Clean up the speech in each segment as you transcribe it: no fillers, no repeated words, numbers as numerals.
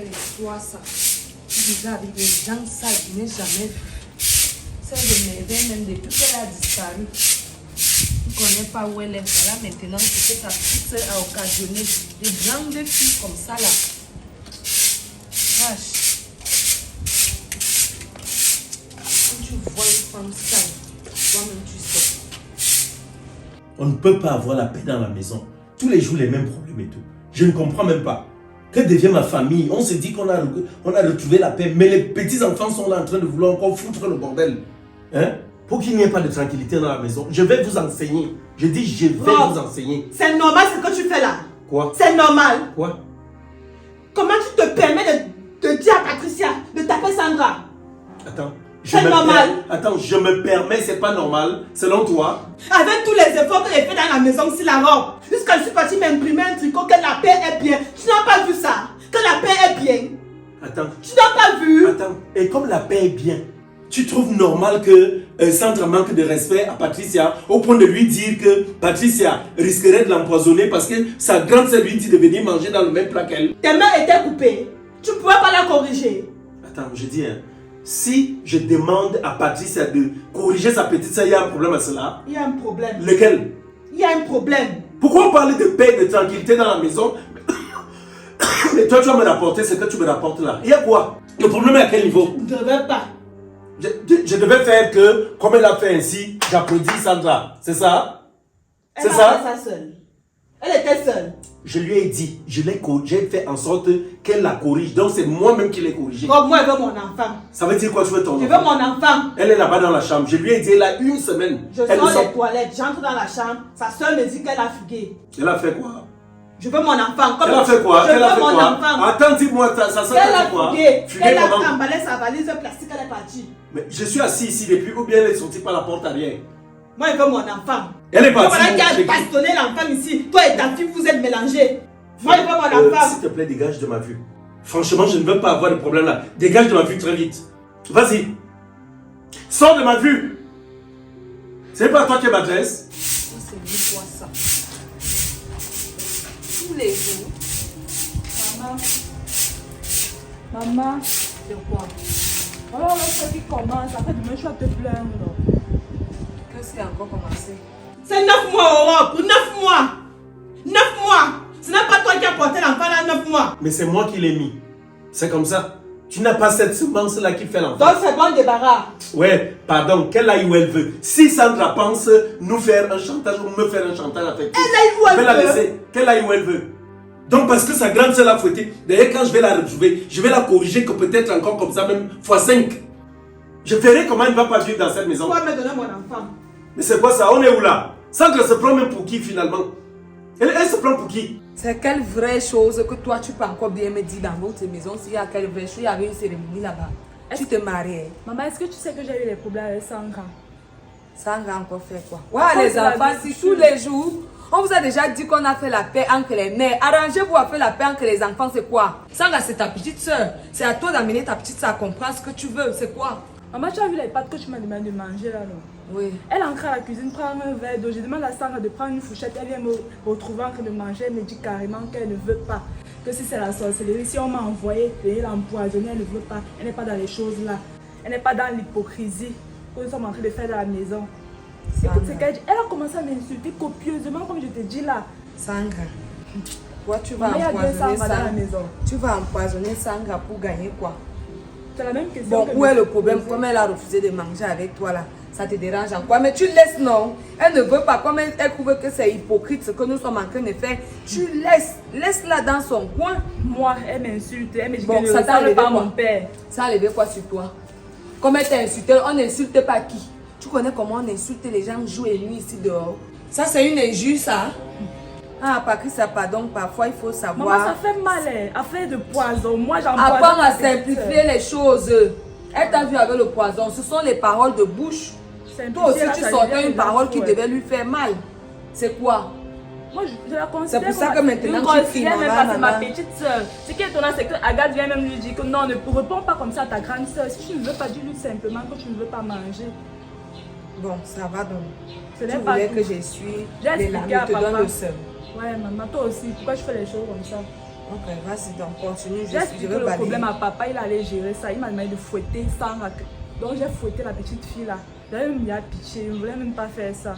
fait l'histoire, ça. Déjà avec des gens, ça, je n'ai jamais vu. Celle de Merveille, même depuis qu'elle a disparu. Je ne connais pas où elle est. Voilà, maintenant, c'est que sa petite soeur a occasionné des grandes filles comme ça, là. Vache. Quand tu vois une femme sale, toi-même, tu sais. On ne peut pas avoir la paix dans la maison. Tous les jours, les mêmes problèmes et tout. Je ne comprends même pas. Que devient ma famille? On se dit qu'on a retrouvé la paix, mais les petits-enfants sont là en train de vouloir encore foutre le bordel. Hein? Pour qu'il n'y ait pas de tranquillité dans la maison, je vais vous enseigner. Je dis, je vais vous enseigner. C'est normal ce que tu fais là. Quoi? C'est normal. Quoi? Comment tu te permets de dire à Patricia de taper Sandra? Attends. C'est normal. Attends, je me permets, c'est pas normal, selon toi? Avec tous les efforts que j'ai fait dans la maison, si la robe, jusqu'à je suis partie m'imprimer un tricot, que la paix est bien. Tu n'as pas vu ça? Que la paix est bien. Attends. Tu n'as pas vu? Attends, et comme la paix est bien, tu trouves normal que Sandra manque de respect à Patricia au point de lui dire que Patricia risquerait de l'empoisonner parce que sa grande sœur lui dit de venir manger dans le même plat qu'elle? Tes mains étaient coupées. Tu ne pouvais pas la corriger. Attends, je dis, si je demande à Patricia de corriger sa petite sœur, il y a un problème à cela? Il y a un problème. Lequel? Il y a un problème. Pourquoi on parle de paix et de tranquillité dans la maison? Mais toi, tu vas me rapporter ce que tu me rapportes là. Il y a quoi? Le problème est à quel niveau? Je ne devais pas. Je devais faire que, comme elle a fait ainsi, j'applaudis Sandra. C'est ça? Elle C'est a ça? fait ça seule. Elle était seule. Je lui ai dit, j'ai fait en sorte qu'elle la corrige. Donc c'est moi-même qui l'ai corrigée. Comme moi, je veux mon enfant. Ça veut dire quoi, tu veux ton Je veux enfant? mon enfant. Elle est là-bas dans la chambre. Je lui ai dit, elle a une semaine. Je Elle sors sort. les toilettes, j'entre dans la chambre. Sa soeur me dit qu'elle a fugué. Elle a fait quoi? Je veux mon enfant. Elle a fait quoi? Je Elle a veux fait mon quoi? enfant. Attends, dis-moi, ça Elle a a fait quoi? fugué. Fugué Elle a comment? emballé sa valise plastique, elle est partie. Mais je suis assis ici depuis, ou bien elle est sortie par la porte arrière? Moi, je veux mon enfant. Elle est partie. Voilà qui a bastonné l'enfant ici. Toi et ta fille, vous êtes mélangés. Moi, je veux mon enfant. S'il te plaît, dégage de ma vue. Franchement, je ne veux pas avoir de problème là. Dégage de ma vue très vite. Vas-y. Sors de ma vue. C'est pas toi qui m'adresse. C'est lui, quoi, ça. Tous les jours. Maman, C'est quoi? alors le truc qui commence, après demain je vais te plaindre. Qu'est-ce qui a encore commencé? C'est 9 mois, Europe. 9 mois. 9 mois. Ce n'est pas toi qui as porté l'enfant là 9 mois. Mais c'est moi qui l'ai mis. C'est comme ça. Tu n'as pas cette semence là qui fait l'enfant. Donc c'est bon débarras. Ouais, pardon, qu'elle aille où elle veut. Si Sandra pense nous faire un chantage ou me faire un chantage avec Elle aille où je vais la elle veut. laisser. Qu'elle aille où elle veut. Donc parce que sa grande sœur l'a fouettée. D'ailleurs quand je vais la retrouver, je vais la corriger que peut-être encore comme ça même x5. Je verrai comment elle ne va pas vivre dans cette maison. Tu vas me donner mon enfant. Mais c'est quoi ça? On est où là? Sandra se prend même pour qui finalement? Elle se prend pour qui? C'est quelle vraie chose que toi tu peux encore bien me dire dans votre maison s'il y a quelle vraie chose? Il y avait une cérémonie là-bas. Tu te mariais. Maman, est-ce que tu sais que j'ai eu des problèmes avec Sandra? Sandra a encore fait quoi? Ouais, les enfants, si tous les jours, on vous a déjà dit qu'on a fait la paix entre les mères. Arrangez-vous à faire la paix entre les enfants, c'est quoi? Sandra, c'est ta petite soeur. C'est à toi d'amener ta petite soeur à comprendre ce que tu veux, c'est quoi? Maman, tu as vu les pâtes que tu m'as demandé de manger là, non? Oui. Elle entre à la cuisine, prend un verre d'eau. Je demande à Sandra de prendre une fourchette. Elle vient me retrouver en train de manger. Elle me dit carrément qu'elle ne veut pas. Que si c'est la sorcellerie, si on m'a envoyé payer l'empoisonner, elle ne veut pas. Elle n'est pas dans les choses là. Elle n'est pas dans l'hypocrisie que nous sommes en train de faire dans la maison. Écoute ce qu'elle dit. Elle a commencé à m'insulter copieusement, comme je te dis là. Sandra, toi tu vas Maman, il y a deux empoisonner Sandra dans la Sandra. maison. Tu vas empoisonner Sandra pour gagner quoi? C'est la même question. Bon, que où est le je problème? posais. Comme elle a refusé de manger avec toi là, ça te dérange en quoi? Mais tu laisses, non? Elle ne veut pas, comme elle trouve que c'est hypocrite ce que nous sommes en train de faire. Tu laisses, laisse-la dans son coin. Moi, elle m'insulte. Elle me dit Bon, qu'elle ne ça t'a ressemble enlevé pas à quoi? mon père. Ça a enlevé quoi sur toi? Comme elle t'a insulté, on n'insulte pas qui? Tu connais comment on insulte les gens jour et nuit ici dehors? Ça, c'est une injure, ça? Ah, Patricia, pardon, parfois il faut savoir. Maman, ça fait mal, hein. Affaire de poison. Moi, j'en Apprends à simplifier les choses. Elle t'a vu avec le poison. Ce sont les paroles de bouche. Toi aussi, tu sortais une parole qui devait lui faire mal. C'est quoi? Moi, je la considère. C'est pour ça que maintenant, tu tu cries, même maman, pas, c'est ma maman. petite soeur. Ce qui est étonnant, c'est que Agathe vient même lui dire que non, ne réponds pas comme ça à ta grande soeur. Si tu ne veux pas, dis-lui simplement que tu ne veux pas manger. Bon, ça va donc. Ce Tu n'est pas voulais tout. que j'essuie J'ai les larmes, expliqué à je te donne papa. le seum. Ouais, maman, toi aussi. Pourquoi je fais les choses comme ça? Ok, vas-y donc, continue. J'ai Je expliqué vais le balayer. problème à papa, il allait gérer ça. Il m'a demandé de fouetter sans rac. Donc j'ai fouetté la petite fille là. J'avais même mis à pitié, je ne voulais même pas faire ça.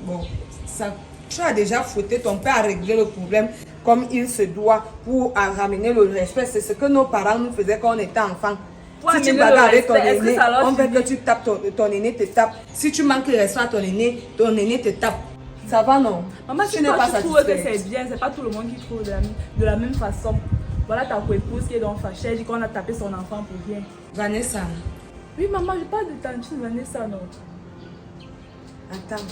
Bon, ça, tu as déjà fouetté, ton père a réglé le problème comme il se doit pour ramener le respect. C'est ce que nos parents nous faisaient quand on était enfants. Pour Si tu amener bagarres le avec ton respect, est-ce que aîné, ça leur on veut suffit? que tu tapes, ton aîné te tape. Si tu manques de respect à ton aîné te tape. Ça va non? Maman, tu si n'es toi pas tu trouves que satisfaite. c'est bien, c'est pas tout le monde qui trouve de la même façon. Voilà ta co-épouse qui est donc fâchée, elle dit qu'on a tapé son enfant pour rien. Vanessa, Oui maman, je parle de tantine Vanessa, non? attends.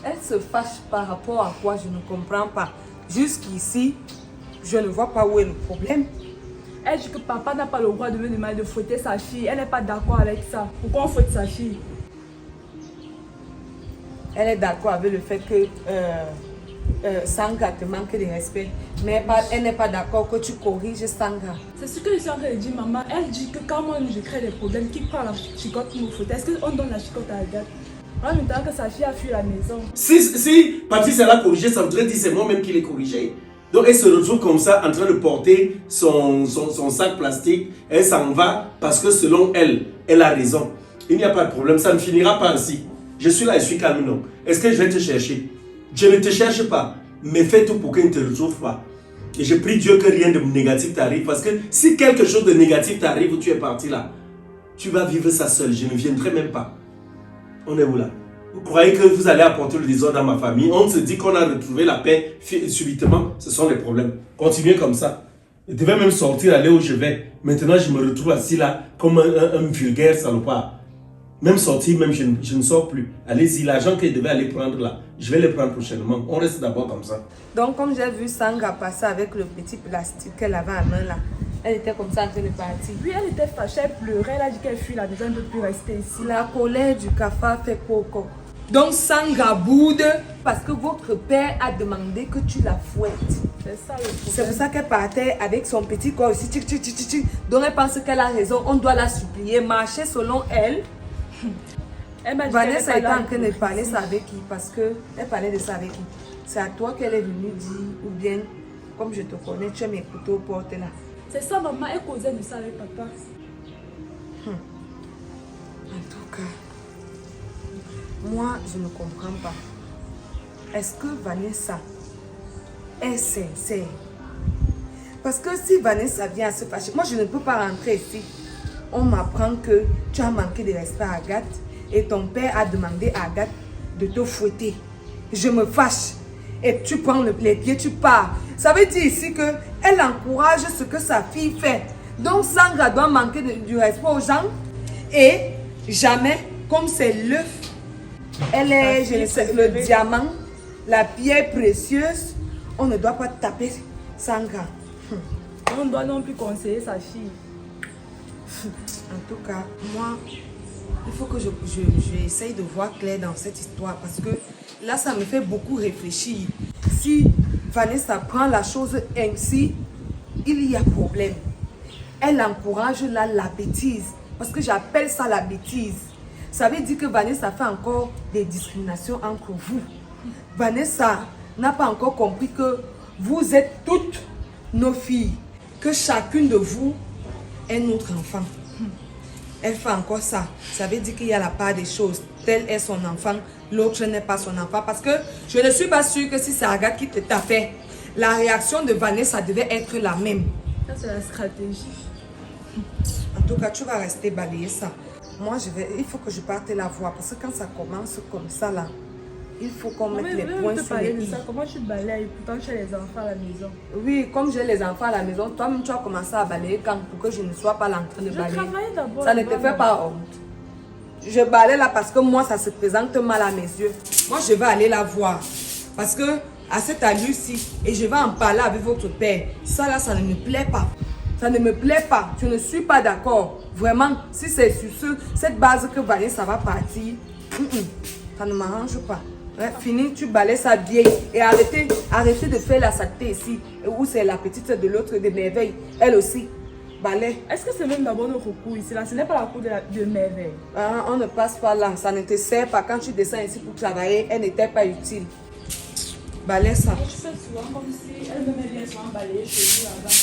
Elle se fâche par rapport à quoi? Je ne comprends pas. Jusqu'ici, je ne vois pas où est le problème. Elle dit que papa n'a pas le droit de me demander de fouetter sa fille. Elle n'est pas d'accord avec ça. Pourquoi on fouette sa fille? Elle est d'accord avec le fait que Sanga te manque de respect. Mais elle n'est pas d'accord que tu corriges Sanga. C'est ce que je suis en train de dire, maman. Elle dit que quand moi je crée des problèmes, qui prend la chicotte pour me fouetter? Est-ce qu'on donne la chicotte à Agathe? Voilà, maintenant que sa fille a fui la maison. Si Patrice l'a corrigé, ça voudrait dire que c'est moi-même qui l'ai corrigé. Donc elle se retrouve comme ça en train de porter son sac plastique. Elle s'en va parce que selon elle, elle a raison. Il n'y a pas de problème, ça ne finira pas ainsi. Je suis là, je suis calme, non. Est-ce que je vais te chercher? Je ne te cherche pas, mais fais tout pour qu'elle ne te retrouve pas. Et je prie Dieu que rien de négatif t'arrive, parce que si quelque chose de négatif t'arrive où tu es parti là, tu vas vivre ça seul, je ne viendrai même pas. On est où là? Vous croyez que vous allez apporter le désordre dans ma famille? On se dit qu'on a retrouvé la paix subitement, ce sont les problèmes. Continuez comme ça. Je devais même sortir, aller où je vais. Maintenant, je me retrouve assis là comme un vulgaire salopard. Même sortir, même je ne sors plus. Allez-y, l'argent que je devais aller prendre là, je vais le prendre prochainement. On reste d'abord comme ça. Donc, comme j'ai vu Sanga passer avec le petit plastique qu'elle avait à main là, elle était comme ça en train de partir. Oui, elle était fâchée, elle pleurait, elle a dit qu'elle fuit la maison, elle ne peut plus rester ici. La colère du cafard fait coco. Donc, Sanga boude parce que votre père a demandé que tu la fouettes. C'est ça le problème. C'est pour ça qu'elle partait avec son petit corps aussi. Donc, elle pense qu'elle a raison. On doit la supplier, marcher selon elle. Elle m'a dit Vanessa qu'elle était est pas en train de là. parler ça avec qui? Parce qu'elle parlait de ça avec qui? C'est à toi qu'elle est venue dire, ou bien, comme je te connais, tu as mes couteaux aux portes là. C'est ça, maman, elle causait de ça avec papa. En tout cas, moi, je ne comprends pas. Est-ce que Vanessa est sincère? Parce que si Vanessa vient à se fâcher, moi, je ne peux pas rentrer ici. On m'apprend que tu as manqué de respect à Agathe et ton père a demandé à Agathe de te fouetter. Je me fâche et tu prends les pieds, tu pars. Ça veut dire ici qu'elle encourage ce que sa fille fait. Donc, Sanga doit manquer du respect aux gens et jamais, comme c'est l'œuf, elle est, je ne sais, le diamant, la pierre précieuse, on ne doit pas taper Sanga. On ne doit non plus conseiller sa fille. En tout cas, moi, il faut que je essaye de voir clair dans cette histoire parce que là, ça me fait beaucoup réfléchir. Si Vanessa prend la chose ainsi, il y a problème. Elle encourage là la bêtise parce que j'appelle ça la bêtise. Ça veut dire que Vanessa fait encore des discriminations entre vous. Vanessa n'a pas encore compris que vous êtes toutes nos filles, que chacune de vous est notre enfant. Elle fait encore ça. Ça veut dire qu'il y a la part des choses. Tel est son enfant, l'autre n'est pas son enfant. Parce que je ne suis pas sûre que si c'est Agathe qui te tapait, la réaction de Vanessa devait être la même. Ça, c'est la stratégie. En tout cas, tu vas rester balayer ça. Moi, il faut que je parte la voir. Parce que quand ça commence comme ça, là, il faut qu'on mette les points sur les i. Comment tu balayes? Pourtant, tu as les enfants à la maison. Oui, comme j'ai les enfants à la maison, toi-même, tu as commencé à balayer quand pour que je ne sois pas là en train de balayer. Je travaillais d'abord. Ça ne te fait pas honte. Je balaye là parce que moi, ça se présente mal à mes yeux. Moi, je vais aller la voir. Parce que à cette allure-ci, et je vais en parler avec votre père. Ça là, ça ne me plaît pas. Ça ne me plaît pas. Je ne suis pas d'accord. Vraiment, si c'est sur cette base que Vanessa va partir, ça ne m'arrange pas. Ouais, fini, tu balayes ça bien. Et arrêtez de faire la saleté ici. Où c'est la petite de l'autre de merveille. Elle aussi. Balaye. Est-ce que c'est même d'abord notre cours ici là? Ce n'est pas la cour de merveille. Ah, on ne passe pas là. Ça ne te sert pas. Quand tu descends ici pour travailler, elle n'était pas utile. Balaye ça. Je fais souvent comme si elle me met bien souvent balayer chez nous là-bas.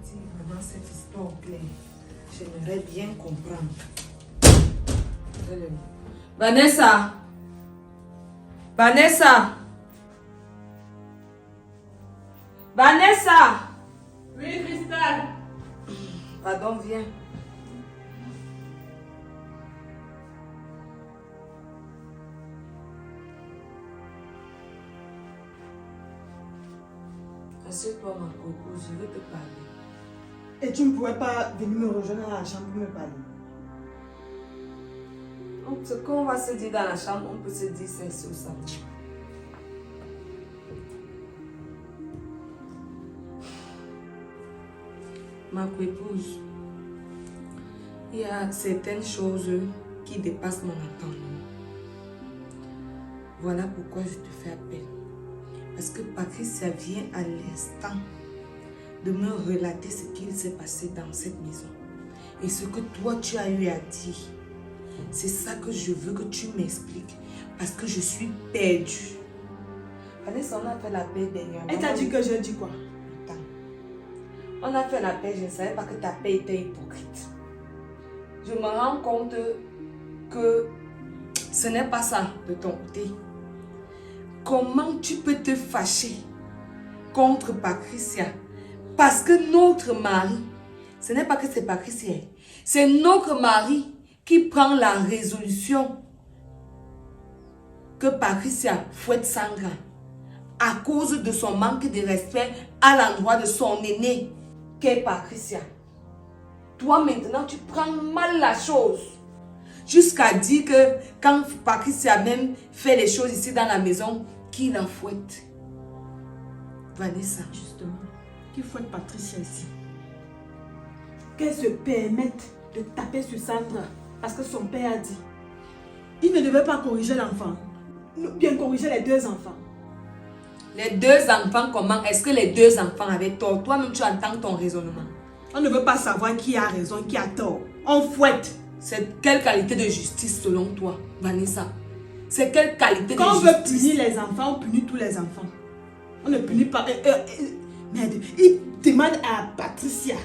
dire vraiment cette histoire claire. J'aimerais bien comprendre. Vanessa! Vanessa! Vanessa! Oui, Cristal. Pardon, viens. Assieds-toi, ma coco, je veux te parler. Et tu ne pourrais pas venir me rejoindre dans la chambre pour me parler? Donc, ce qu'on va se dire dans la chambre, on peut se dire c'est sur ça. Ma coépouse, il y a certaines choses qui dépassent mon entendement. Voilà pourquoi je te fais appel. Parce que Patricia vient à l'instant de me relater ce qu'il s'est passé dans cette maison. Et ce que toi tu as eu à dire. C'est ça que je veux que tu m'expliques. Parce que je suis perdue. Vanessa, on a fait la paix dernièrement. Elle t'a dit que j'ai dit quoi? Attends. On a fait la paix, je ne savais pas que ta paix était hypocrite. Je me rends compte que ce n'est pas ça de ton côté. Comment tu peux te fâcher contre Patricia? Parce que notre mari, ce n'est pas que c'est Patricia, c'est notre mari qui prend la résolution que Patricia fouette Sandra à cause de son manque de respect à l'endroit de son aîné qu'est Patricia. Toi maintenant tu prends mal la chose jusqu'à dire que quand Patricia même fait les choses ici dans la maison, qu'il en fouette. Vanessa. Justement, qu'il fouette Patricia ici. Qu'elle se permette de taper sur Sandra parce que son père a dit. Il ne devait pas corriger l'enfant. Bien corriger les deux enfants. Les deux enfants, comment? Est-ce que les deux enfants avaient tort? Toi-même, tu entends ton raisonnement. On ne veut pas savoir qui a raison, qui a tort. On fouette. C'est quelle qualité de justice selon toi, Vanessa? C'est quelle qualité de Quand on justice? veut punir les enfants, on punit tous les enfants. On ne punit pas. Merde, il demande à Patricia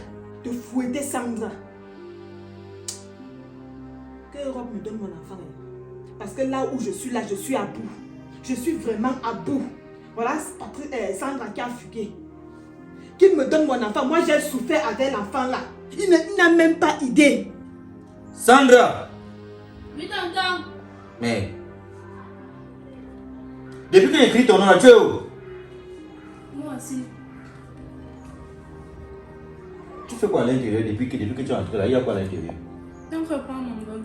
de fouetter Sandra. Que Europe me donne mon enfant. Parce que là où je suis à bout. Je suis vraiment à bout. Voilà Sandra qui a fugué. Qu'il me donne mon enfant. Moi j'ai souffert avec l'enfant là. Il n'a même pas idée. Sandra! Oui, tonton. Mais... Depuis que j'ai écrit ton nom là, tu es où? Moi aussi. Tu fais quoi à l'intérieur depuis que tu es entré là? Il y a quoi à l'intérieur? Donc, reprends mon gars.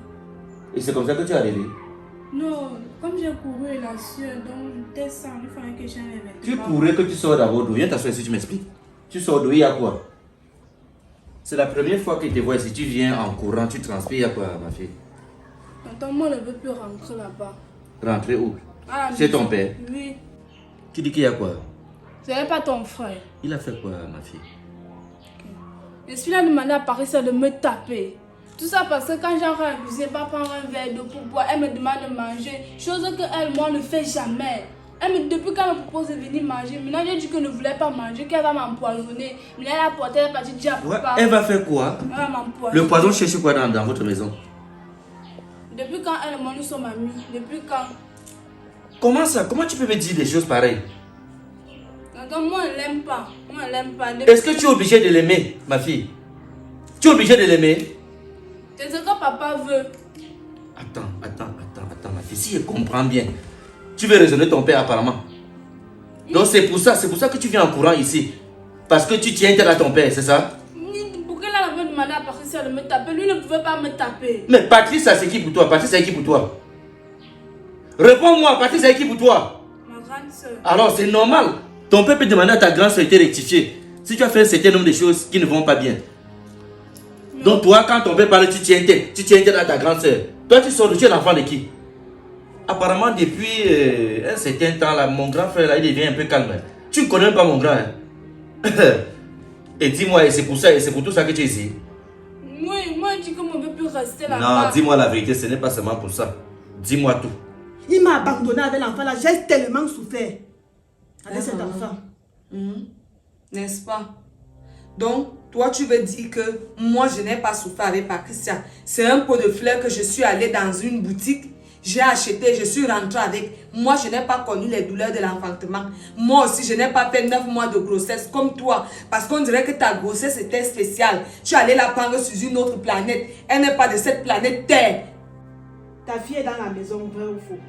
Et c'est comme ça que tu es arrivé? Non, comme j'ai couru la sueur, donc j'étais sans, il fallait que j'aille les vêtements. Tu pourrais que tu sors d'abord d'où? Viens t'asseoir ici, tu m'expliques. Tu sors d'où, il y a quoi? C'est la première fois que je te vois ici. Tu viens en courant, tu transpires, il y a quoi, ma fille? Tonton, moi, je ne veux plus rentrer là-bas. Rentrer où? À la C'est maison. ton père? Oui. Tu dis qu'il y a quoi? Ce n'est pas ton frère. Il a fait quoi, ma fille? Je suis là demandé à Paris de me taper. Tout ça parce que quand j'en refusé pas prendre un verre d'eau pour boire, elle me demande de manger. Chose que elle, moi, ne fait jamais. Depuis qu'elle me propose de venir manger, maintenant j'ai dit qu'elle ne voulait pas manger, qu'elle va m'empoisonner. Maintenant elle a porté la partie déjà pour Ouais, pas. elle va faire quoi? Elle va m'empoisonner. Le poison cherche quoi dans votre maison? Depuis quand elle et moi nous sommes amis? Depuis quand? Comment ça? Comment tu peux me dire des choses pareilles? Donc moi je l'aime pas. Moi je l'aime pas. Est-ce que tu es obligé de l'aimer, ma fille? Tu es obligé de l'aimer? C'est ce que papa veut. Attends, ma fille. Si je comprends bien, tu veux raisonner ton père apparemment. Donc c'est pour ça que tu viens en courant ici. Parce que tu tiens tête à ton père, c'est ça? Pourquoi elle avait demandé à Patricia de me taper? Lui ne pouvait pas me taper. Mais Patrice, c'est qui pour toi? Patrice, c'est qui pour toi? Réponds-moi, Patrice, c'est qui pour toi? Ma grande soeur. Alors c'est normal. Ton père peut demander à ta grande soeur de te rectifier. Si tu as fait un certain nombre de choses qui ne vont pas bien. Donc toi, quand ton père parle, tu tiens tête à ta grande soeur. Toi, tu es l'enfant de qui? Apparemment, depuis un certain temps, là, mon grand frère, là, il devient un peu calme. Tu ne connais même pas mon grand. Hein? Et dis-moi, et c'est pour tout ça que tu es ici? Moi, je dis que je ne veux plus rester là-bas. Non, dis-moi la vérité, ce n'est pas seulement pour ça. Dis-moi tout. Il m'a abandonné avec l'enfant là. J'ai tellement souffert avec cet enfant. N'est-ce pas? Donc, toi tu veux dire que moi je n'ai pas souffert avec Patricia. C'est un pot de fleurs que je suis allée dans une boutique, j'ai acheté, je suis rentrée avec. Moi je n'ai pas connu les douleurs de l'enfantement. Moi aussi je n'ai pas fait 9 mois de grossesse comme toi. Parce qu'on dirait que ta grossesse était spéciale. Tu es allée la prendre sur une autre planète. Elle n'est pas de cette planète Terre. Ta fille est dans la maison, vrai ou faux?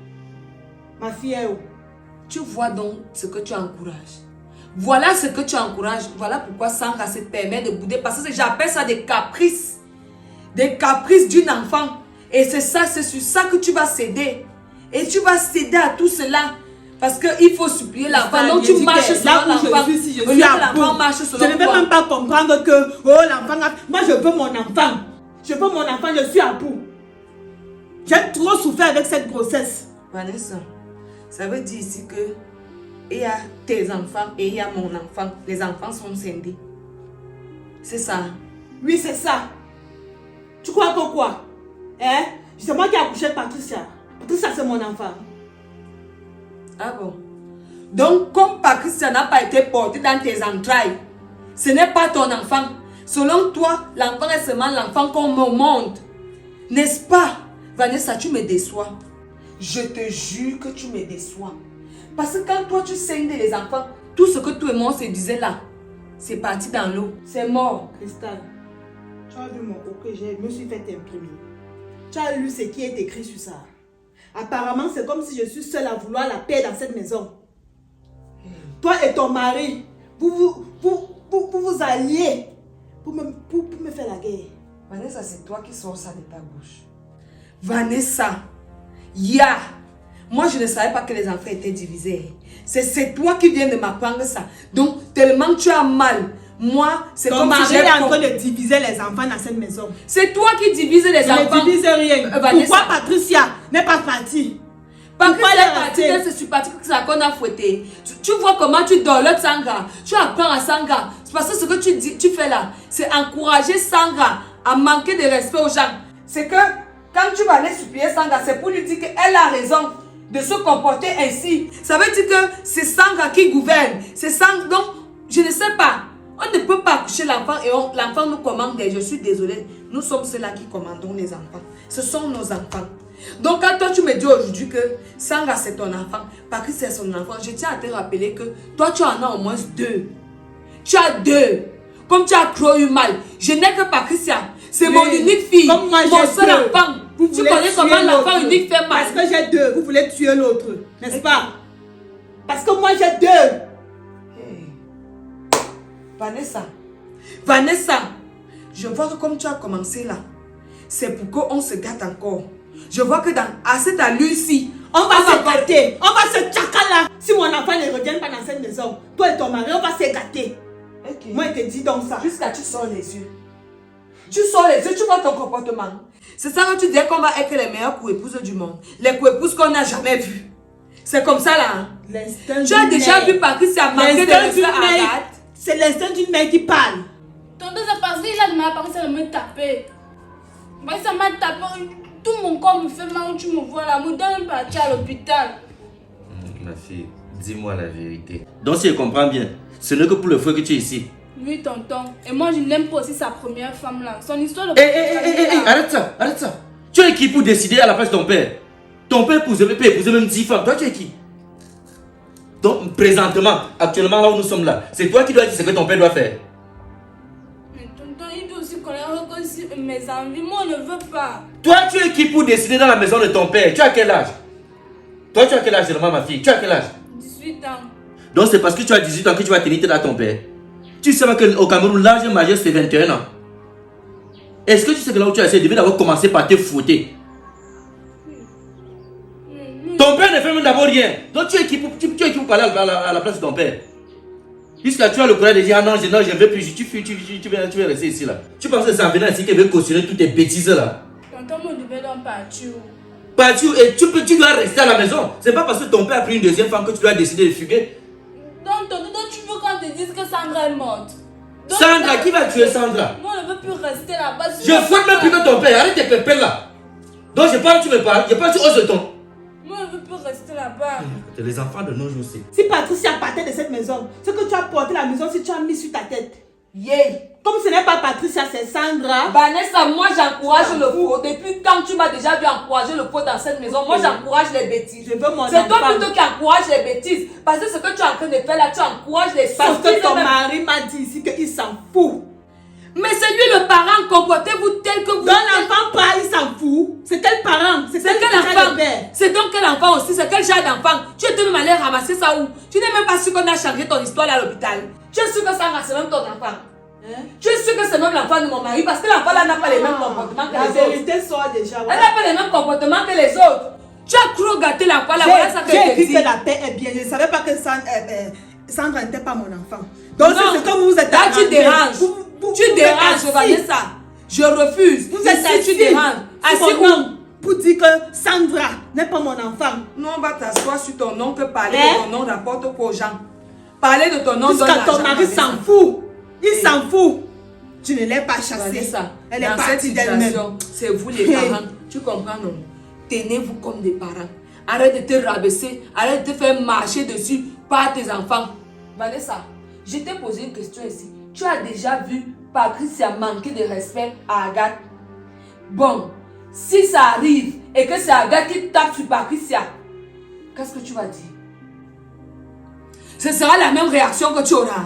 Ma fille est où? Tu vois donc ce que tu encourages. Voilà ce que tu encourages. Voilà pourquoi Sandra se permet de bouder. Parce que j'appelle ça des caprices. Des caprices d'une enfant. Et c'est ça, c'est sur ça que tu vas céder. Et tu vas céder à tout cela. Parce qu'il faut supplier l'enfant. Donc tu marches sur l'enfant. L'enfant marche selon toi. Je ne vais même pas comprendre que l'enfant a... Moi je veux mon enfant. Je veux mon enfant, je suis à bout. J'ai trop souffert avec cette grossesse. Vanessa, ça veut dire ici que il y a tes enfants et il y a mon enfant. Les enfants sont scindés. C'est ça. Oui, c'est ça. Tu crois que quoi? Hein? C'est moi qui ai accouché de Patricia. Patricia, c'est mon enfant. Ah bon? Donc, comme Patricia n'a pas été portée dans tes entrailles, ce n'est pas ton enfant. Selon toi, l'enfant est seulement l'enfant qu'on me montre. N'est-ce pas? Vanessa, tu me déçois. Je te jure que tu me déçois. Parce que quand toi tu saignes les enfants, tout ce que toi et moi on se disait là, c'est parti dans l'eau. C'est mort. Cristal, tu as vu mon cours que je me suis fait imprimer. Tu as lu ce qui est écrit sur ça. Apparemment, c'est comme si je suis seule à vouloir la paix dans cette maison. Toi et ton mari, vous vous alliez pour me faire la guerre. Vanessa, c'est toi qui sors ça de ta bouche. Vanessa, ya. Moi, je ne savais pas que les enfants étaient divisés. C'est toi qui viens de m'apprendre ça. Donc, tellement tu as mal. Moi, c'est comme si j'ai... Ton mari est en train de diviser les enfants dans cette maison. C'est toi qui divises les enfants. Je ne divise rien. Pourquoi Patricia n'est pas partie? Patricia est partie, c'est sur Patricia qu'on a fouetté. Tu vois comment tu dors l'autre Sandra. Tu apprends à Sandra. C'est parce que ce que tu fais là, c'est encourager Sandra à manquer de respect aux gens. C'est que quand tu vas aller supplier Sandra, c'est pour lui dire qu'elle a raison de se comporter ainsi. Ça veut dire que c'est Sandra qui gouverne. C'est Sandra. Donc, je ne sais pas. On ne peut pas accoucher l'enfant et l'enfant nous commande. Je suis désolée. Nous sommes ceux-là qui commandons les enfants. Ce sont nos enfants. Donc, quand toi tu me dis aujourd'hui que Sandra c'est ton enfant, Patricia c'est son enfant, je tiens à te rappeler que toi tu en as au moins 2. Tu as 2. Comme tu as trop eu mal. Je n'ai que Patricia. C'est mon unique fille. Comme moi, mon seul enfant. Tu connais comment l'enfant unique fait mal. Parce que j'ai 2. Vous voulez tuer l'autre. N'est-ce pas? Parce que moi j'ai 2. Hey. Vanessa, je vois que comme tu as commencé là, c'est pour qu'on se gâte encore. Je vois que à cette allure-ci, on va se gâter. On va se tchaker là. Si mon enfant ne revient pas dans cette maison, toi et ton mari, on va se gâter. Okay. Moi, je te dis donc ça. Jusqu'à tu sors les yeux. Tu sors les yeux, tu vois ton comportement. C'est ça que tu dis qu'on va être les meilleurs co-épouses du monde. Les co-épouses qu'on n'a jamais vues. C'est comme ça là. Hein? Tu as déjà vu Patricia manquer de respect à Agathe. C'est l'instinct d'une mère qui parle. Tonton, c'est parce qu'il a demandé à Patricia de me taper. Ça m'a tapé. Tout mon corps me fait mal, tu me vois là. Je me donne partir à l'hôpital. Ma fille, dis-moi la vérité. Donc si je comprends bien, ce n'est que pour le feu que tu es ici. Oui, tonton. Et moi, je n'aime pas aussi sa première femme là. Son histoire de... Arrête ça. Tu es qui pour décider à la place de ton père? Ton père peut épouser même 10 femmes. Toi, tu es qui? Donc, présentement, actuellement, là où nous sommes là, c'est toi qui dois dire ce que ton père doit faire. Mais tonton, il doit aussi connaître mes envies. Moi, je ne veux pas. Toi, tu es qui pour décider dans la maison de ton père? Tu as quel âge? Toi, tu as quel âge, seulement, ma fille? Tu as quel âge? 18 ans. Donc, c'est parce que tu as 18 ans que tu vas tenir tête à ton père. Tu sais qu'au Cameroun, l'âge majeur, c'est 21 ans. Est-ce que tu sais que là où tu as essayé, tu devais d'abord commencer par te fouetter? Ton père ne fait même d'abord rien. Donc, tu es qui pour parler à la place de ton père? Puisque tu as le courage de dire, ah non, je ne veux plus, tu vas rester ici là. Tu penses que c'est en venant ici qu'il veut cautionner toutes tes bêtises là? Tonton, moi, je devais donc partir. Partir et tu dois rester à la maison. C'est pas parce que ton père a pris une deuxième femme que tu dois décider de fuguer. Donc, tonton, tu veux qu'on te dise que Sandra est morte? Donc, Sandra, qui va tuer Sandra? Moi, je ne veux plus rester là-bas. Je fouette même plus que ton père, arrête tes pépelles là. Donc je parle, tu me parles, je parle, tu oses le ton. Moi, je ne veux plus rester là-bas. Les enfants de nos jours, c'est... Si Patricia partait de cette maison, ce que tu as porté la maison, si tu as mis sur ta tête. Yeah. Comme ce n'est pas Patricia, c'est Sandra. Vanessa, moi j'encourage le faux. Depuis quand tu m'as déjà vu encourager le faux dans cette maison, moi j'encourage les bêtises. Je veux mon enfant. C'est toi plutôt qui encourage les bêtises. Parce que ce que tu es en train de faire là, tu encourages les Parce sottises que ton même. mari m'a dit ici qu'il s'en fout. Mais c'est lui le parent, comportez-vous tel que vous Dans l'enfant pas, il s'en fout. C'est quel parent? C'est C'est quel enfant? C'est donc quel enfant aussi? C'est quel genre d'enfant? Tu es même allé ramasser ça où? Tu n'es même pas sûr qu'on a changé ton histoire là à l'hôpital. Tu es sûr que ça c'est même ton enfant? Tu es sûr que c'est même l'enfant de mon mari? Parce que l'enfant là n'a pas les mêmes comportements que La les autres. vérité sort déjà. Elle n'a pas les mêmes comportements que les autres. Tu as cru gâter l'enfant là, voilà ça que J'ai je te dit dis. que la paix est bien. Je ne savais pas que Sandra n'était pas mon enfant. Donc Non, c'est ce que vous êtes là tu arrangés. déranges. Tu êtes déranges, assis. Vanessa. Je refuse. Vous êtes Ici, assis. tu déranges. Sur Assis mon où? nom pour dire que Sandra n'est pas mon enfant. Non, on va t'asseoir sur ton nom que parler Hein? de ton nom rapporte quoi aux gens. Parler de ton nom donne Jusqu'à ton l'argent, mari Vanessa. s'en fout. Il Eh. s'en fout. Tu ne l'as pas chassée. Vanessa, Elle est dans cette partie d'elle-même. situation, c'est vous les parents. Tu comprends, non? Tenez-vous comme des parents. Arrête de te rabaisser. Arrête de te faire marcher dessus par tes enfants. Vanessa, je t'ai posé une question ici. Tu as déjà vu Patricia manquer de respect à Agathe? Bon, si ça arrive et que c'est Agathe qui tape sur Patricia, qu'est-ce que tu vas dire? Ce sera la même réaction que tu auras.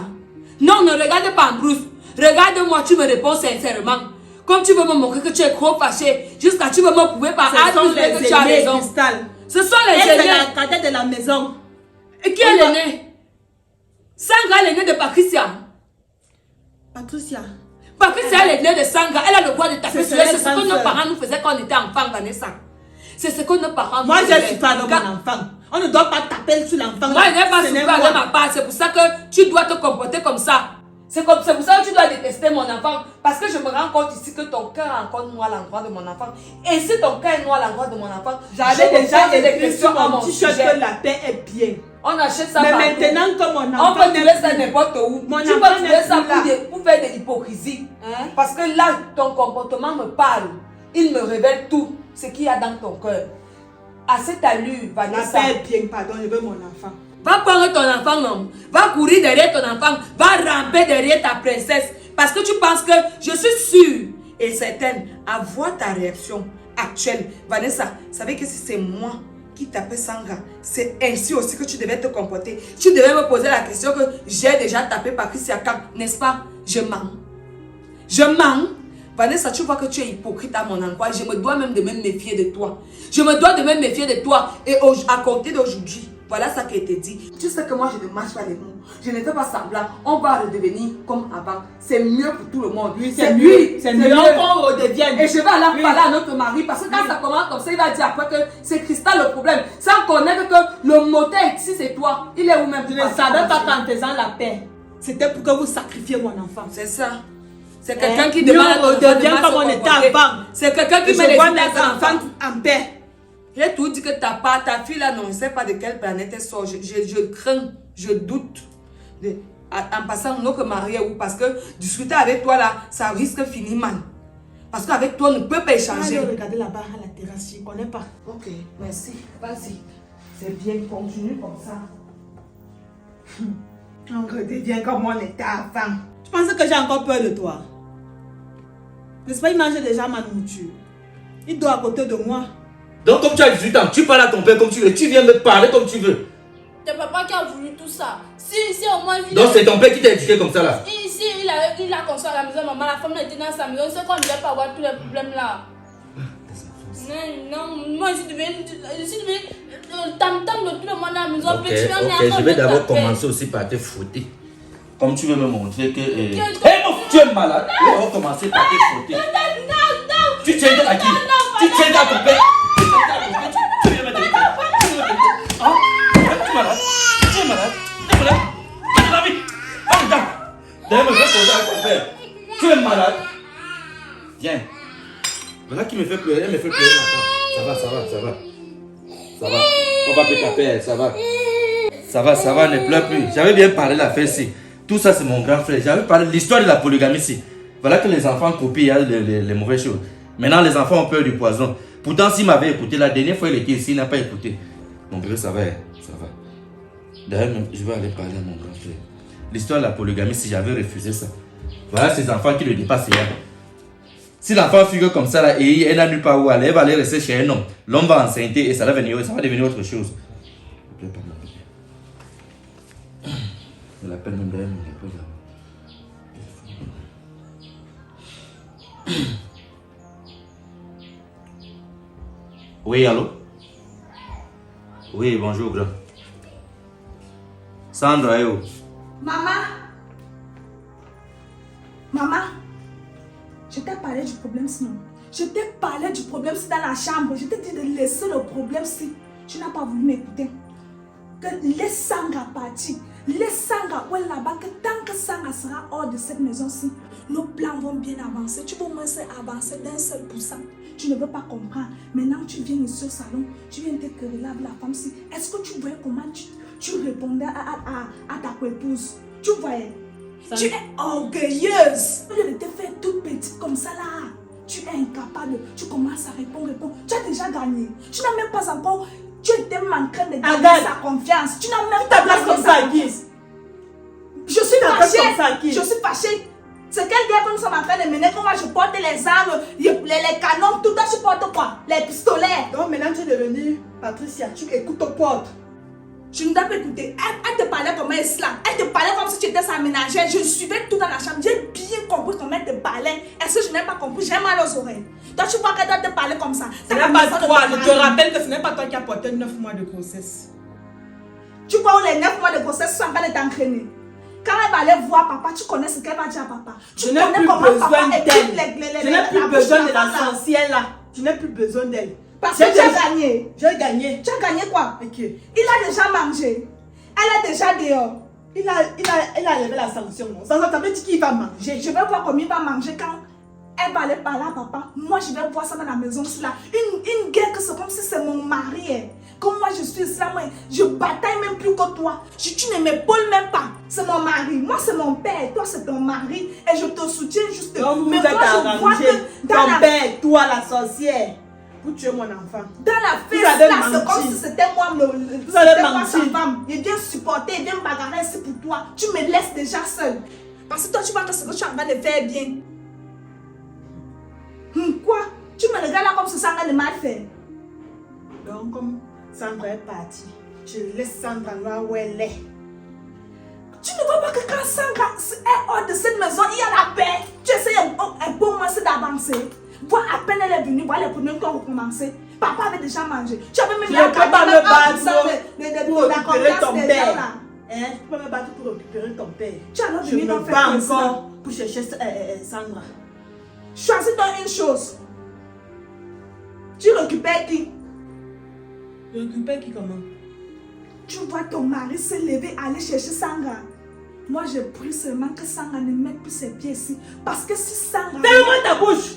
Non, ne regarde pas en brousse. Regarde-moi, tu me réponds sincèrement. Comme tu veux me montrer que tu es trop fâché, jusqu'à tu veux me prouver par A Ce sont plus B les que tu as aînés, raison. Cristal. Ce sont les Elle, c'est aînés. la cadette de la maison. Et qui est l'aîné? Sandra est l'aînée de Patricia. Patricia. Patricia est l'aînée de Sandra. Elle a le droit de taper C'est sur elle. C'est elle, ce que grande nos sœur. parents nous faisaient quand on était enfants, Vanessa. C'est ce que nos parents Moi, nous je faisaient. suis pas avec Quand- mon enfant. On ne doit pas taper sur l'enfant. Moi, je n'ai pas Ce n'est souffert moi. de ma part. C'est pour ça que tu dois te comporter comme ça. C'est pour ça que tu dois détester mon enfant. Parce que je me rends compte ici que ton cœur est encore noir à l'endroit de mon enfant. Et si ton cœur est noir à l'endroit de mon enfant, J'avais je me déjà pose des écrit questions sur à mon mon t-shirt sujet. que la paix est bien. On achète ça Mais partout. maintenant que mon On enfant peut trouver ça plus- n'importe où. Mon Tu peux enfant trouver n'est ça plus là. pour faire de l'hypocrisie. Parce que là, ton comportement me parle. Il me révèle tout ce qu'il y a dans ton cœur. À cette allure, La Vanessa. paix est bien, pardon, je veux mon enfant. Va prendre ton enfant, non. Va courir derrière ton enfant. Va ramper derrière ta princesse. Parce que tu penses que je suis sûre et certaine à voir ta réaction actuelle. Vanessa, savez que si c'est moi qui tapais Sandra, c'est ainsi aussi que tu devais te comporter. Tu devais me poser la question que j'ai déjà tapé Patricia Camp, n'est-ce pas? Je mens. Je mens. Vanessa, tu vois que tu es hypocrite à mon endroit. Je me dois même de me méfier de toi. Je me dois de me méfier de toi. Et à compter d'aujourd'hui, voilà ça qui a été dit. Tu sais que moi, je ne marche pas les mots. Je ne fais pas semblant. On va redevenir comme avant. C'est mieux pour tout le monde. Oui, c'est mieux. C'est mieux qu'on redevienne. Et je vais aller parler à notre mari. Parce que quand ça commence comme ça, il va dire après que c'est Cristal le problème. Sans connaître que le moteur ici, c'est toi. Il est où même? Je ne savais pas qu'en faisant la paix, c'était pour que vous sacrifiez mon enfant. C'est ça. C'est quelqu'un qui Nous, demande à ton on enfant de devient mal comme se on était comporter. avant. C'est quelqu'un qui Je met les vois idées mes à ton enfants enfant. en paix. J'ai tout dit que ta fille là, non, je ne sais pas de quelle planète elle sort. Je crains, je doute. En passant notre mari où, parce que discuter avec toi là, ça risque de finir mal. Parce qu'avec toi, on ne peut pas échanger. Allez, regardez là-bas à la terrasse, je ne connais pas. Ok, merci. Vas-y. C'est bien, continue comme ça. On redevient comme on était avant. Tu penses que j'ai encore peur de toi? N'est-ce pas, il mange déjà ma nourriture. Il dort à côté de moi. Donc, comme tu as 18 ans, tu parles à ton père comme tu veux. Tu viens me parler comme tu veux. C'est papa qui a voulu tout ça. Si au moins il Donc, c'est ton père qui t'a éduqué comme ça là. Ici, il a construit à la maison, maman, la femme était dans sa maison, c'est qu'on ne devait pas avoir tous les problèmes là. Non, moi je suis devenue tam-tam de tout le monde à la maison. Ok, je vais d'abord commencer aussi par te frotter. Comme tu veux me montrer que... Hé, tu es malade. On va commencer par te frotter. Tu tiens à qui? Tu tiens à ton père. Tu viens me détruire. Tu viens me détruire. Hein? Tu es malade. Tu es malade. Tu es malade. Tu es la vie. Ah, regarde. D'ailleurs, je vais poser avec ton père. Tu es malade. Viens. Voilà qui me fait pleurer. Elle me fait pleurer maintenant. Ça va. On va appeler ta père, ça va. Ça va, ne pleure plus. J'avais bien parlé de la fête ici. Tout ça, c'est mon grand frère. J'avais parlé de l'histoire de la polygamie ici. Voilà que les enfants copient les mauvaises choses. Maintenant, les enfants ont peur du poison. Pourtant, s'il m'avait écouté, la dernière fois il était ici, il n'a pas écouté. Mon bébé, ça va. D'ailleurs, je vais aller parler à mon grand frère. L'histoire de la polygamie, si j'avais refusé ça, Voilà ces enfants qui le dépassent hier. Si l'enfant fugue comme ça là, et elle n'a nulle part où aller, elle va aller rester chez un homme. L'homme va enceinter et ça va devenir autre chose. C'est la peine de me Oui, allô? Oui, bonjour, grand. Sandra, yo. Maman, je t'ai parlé du problème sinon. Je t'ai parlé du problème si dans la chambre. Je t'ai dit de laisser le problème si tu n'as pas voulu m'écouter. Que laisse Sandra partir. Laisse Sandra où elle là-bas. Que tant que Sandra sera hors de cette maison-ci, nos plans vont bien avancer. Tu vas au moins avancer d'un seul pourcent. Tu ne veux pas comprendre. Maintenant, tu viens ici au salon. Tu viens te quereller avec la femme-ci. Est-ce que tu voyais comment tu répondais à ta co-épouse? Tu voyais? Tu es orgueilleuse. Au lieu de te faire toute petite comme ça là, tu es incapable. Tu commences à répondre. Tu as déjà gagné. Tu n'as même pas encore. Tu étais manquant de gagner sa confiance. Tu n'as même pas gagné comme ça à qui? Je suis fâchée. Je suis fâchée. C'est quelle guerre que nous sommes en train de mener? Comment je porte les armes, les canons, tout ça, tu portes quoi? Les pistolets. Donc maintenant tu es devenue Patricia, tu écoutes ton pote. Je ne dois pas écouter. Elle te parlait comme un slang. Elle te parlait comme si tu étais sa ménagère. Je suivais tout dans la chambre. J'ai bien compris comment elle te parlait. Est-ce que je n'ai pas compris? J'ai mal aux oreilles. Toi, tu vois qu'elle doit te parler comme ça. Ce n'est pas toi. Je te rappelle que ce n'est pas toi qui as porté 9 mois de grossesse. Tu vois où les 9 mois de grossesse sont en train de t'entraîner. Quand elle va aller voir papa, tu connais ce qu'elle va dire à papa. Je n'ai plus besoin d'elle. Je n'ai plus besoin de l'essentiel là. Je n'ai plus besoin d'elle. Parce que tu as gagné. J'ai gagné. Tu as gagné quoi? Ok. Il a déjà mangé. Elle est déjà dehors. Il a levé la sanction. Ça veut dire qu'il va manger. Je vais voir comment il va manger quand elle va aller parler à papa. Moi, je vais voir ça dans la maison. Là. Une guerre que c'est comme si c'est mon mari. Comme moi, je suis là, moi, je bataille même plus que toi. Tu ne m'épaules même pas. C'est mon mari. Moi, c'est mon père. Toi, c'est ton mari. Et je te soutiens juste. Donc, vous êtes arrangé. Ton père, toi, la sorcière. Vous tuez mon enfant. Dans la fête, là, c'est comme si c'était moi, vous allez mentir. Sa femme. Il vient supporter, il vient me bagarrer ici pour toi. Tu me laisses déjà seule. Parce que toi, tu vois que ce que tu es en train de faire bien. Quoi? Tu me regardes là comme si ça en train de mal faire. Donc, comme Sandra est partie, je laisse Sandra là où elle est. Tu ne vois pas que quand Sandra est hors de cette maison, il y a la paix. Tu essayes un peu moins d'avancer. Voilà, à peine elle est venue, voilà les premiers qui ont recommencé. Papa avait déjà mangé. Tu avais même la carte pour récupérer ton père. Hein? Tu peux me battre pour récupérer ton père. Tu as alors je me bats encore pour chercher Sandra. Choisis-toi une chose. Tu récupères qui? Tu récupères qui comment? Tu vois ton mari se lever, aller chercher Sandra. Moi, je prie seulement que Sandra ne mette plus ses pieds ici. Parce que si Sandra... Ferme-moi ta bouche!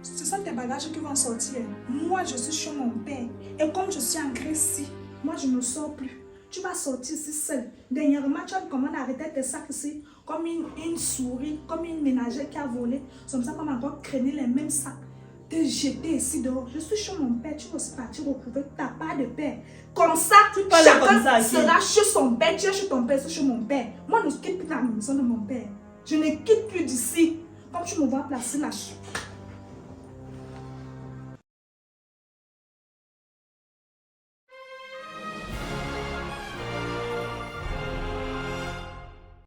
Ce sont tes bagages qui vont sortir. Moi, je suis chez mon père. Et comme je suis en Grèce, moi, je ne sors plus. Tu vas sortir ici seule. Dernièrement, tu as commandé arrêter tes sacs ici. Comme une souris, comme une ménagère qui a volé. Comme ça, comme encore traîner les mêmes sacs. Te jeter ici dehors. Je suis chez mon père. Tu vas aussi partir retrouver ta part de père. Comme ça, chacun sera chez son père. Tu es chez ton père, c'est chez mon père. Moi, je ne quitte plus la maison de mon père. Je ne quitte plus d'ici. Comme tu me vois placer la